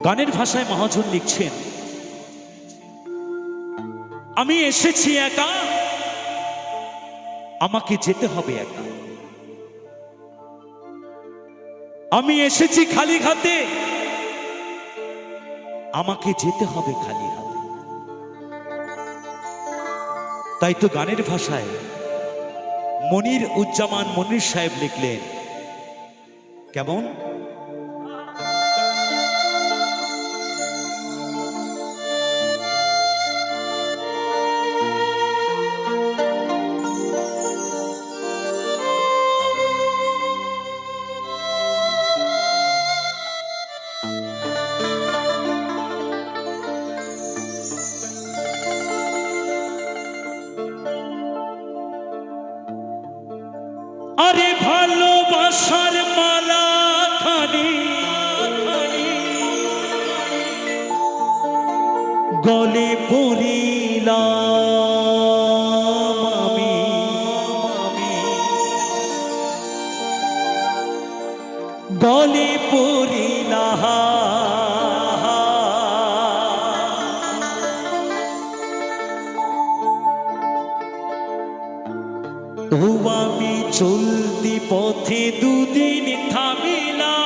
গানের ভাষায় মহাজন লিখছেন, আমি এসেছি একা, আমাকে যেতে হবে একা। আমি এসেছি খালি হাতে, আমাকে যেতে হবে খালি হাতে। তাই তো গানের ভাষায় মনির উজ্জামান মনির সাহেব লিখলেন কেমন, আরে ভালোবাসার মালা খানি গলে পড়িলাম আমি, গলে পড়িলাম। ও আমি চলতি পথে দুদিন থামিলা,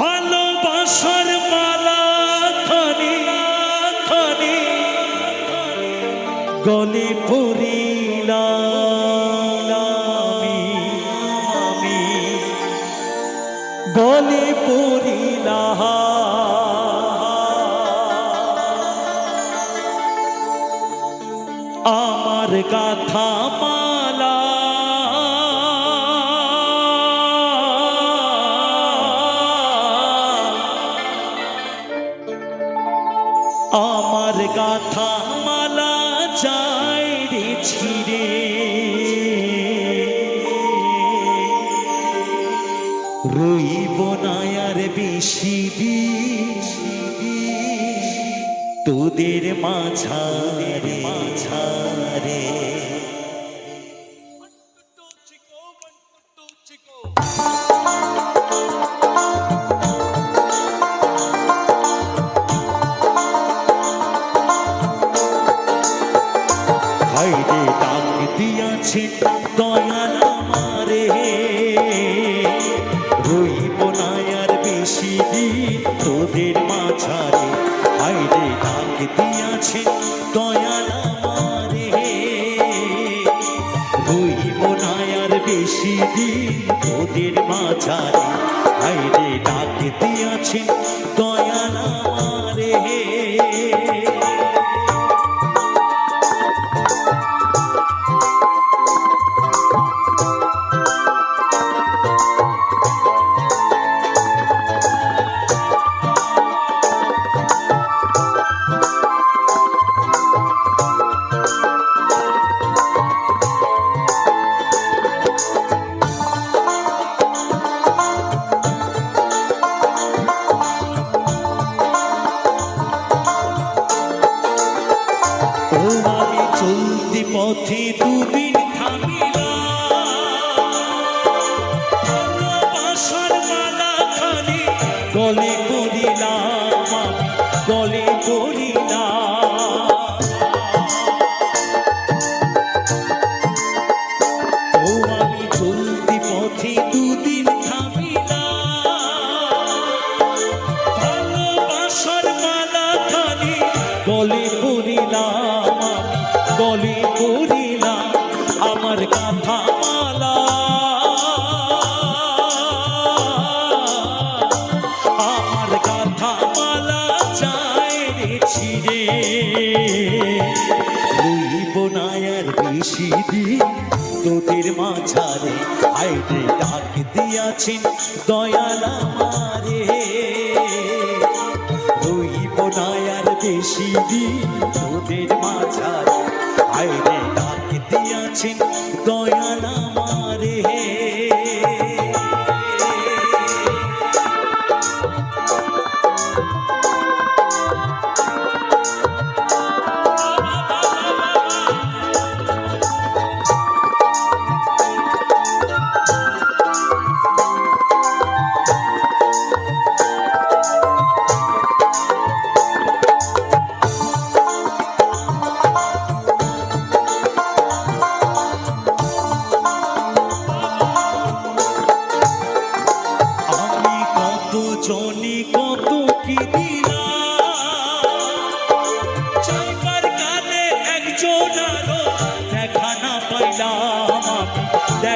ভালোবাসার মালা খানি খানি গলে পড়িলাম আমি, গলে পড়িলাম। আমার গাথা মালা আমার গাথা মালা যায় রে ছিড়ে, রইব না আর বেশি দিন তোদের মাঝারে মাঝারে। হাইরে ডাক দিয়াছে দয়াল আমারে, রইব না আর বেশি দিন তোদের মাঝারে। হাইরে ডাক দিয়াছে দয়াল আমারে, রইব না আর বেশি দিন তোদের মাঝারে। হাইরে ডাক দিয়াছে দয়াল আমারে। ও আমি চলতি পথে দুদিন থামিলাম, ভালোবাসার মালা খানি গলে পড়িলাম আমি, গলে পড়িলাম। ও আমি চলতি পথে দুদিন থামিলাম, ভালোবাসার মালা খানি গলে পড়িলাম, গলে পড়িলাম। আমার গাথা মালা আমার গাথা মালা যায় রে ছিড়ে, রইব না আর বেশি দিন তোদের মাঝারে। হাইরে ডাক দিয়াছেন দয়াল আমারে, রইব না আর বেশি দিন তোদের মাঝারে। হাইরে ডাক দিয়াছেন দয়াল আমারে।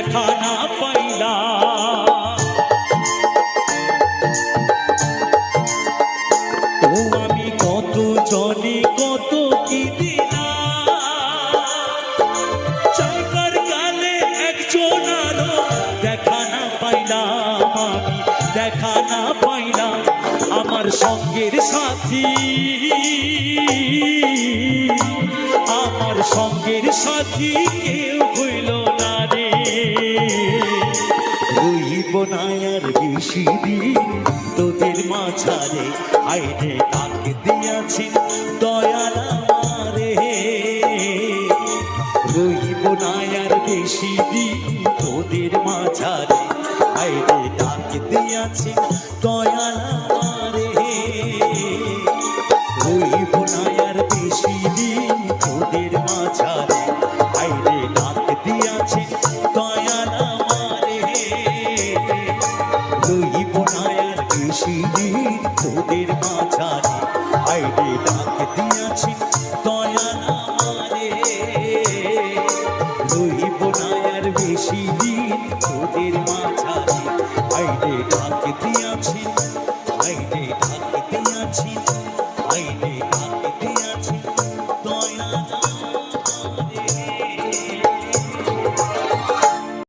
দেখা না পাইলাম। ও আমি কত জনে কত কি দিলাম, চাইবার কালে একজন আরো দেখা না পাইলাম, আমি দেখা না পাইলাম। আমার সঙ্গের সাথী, আমার সঙ্গের সাথী কেউ হইল না রে। রইব না আর বেশি দিন তোদের মাঝারে, আইরে কাকে দিয়াছি দয়াল আমারে। রইব না আর বেশি দিন তোদের মাঝারে, আইরে কাকে দিয়াছি দয়াল আমারে। রইব না আর বেশি দিন তোদের মাঝারে, আইরে কাকে দিয়াছি দয়াল আমারে। রইব না আর বেশি দিন তোদের মাঝারে, আইরে ডাক দিয়াছি দয়াল আমারে। রইব না আর বেশি দিন তোদের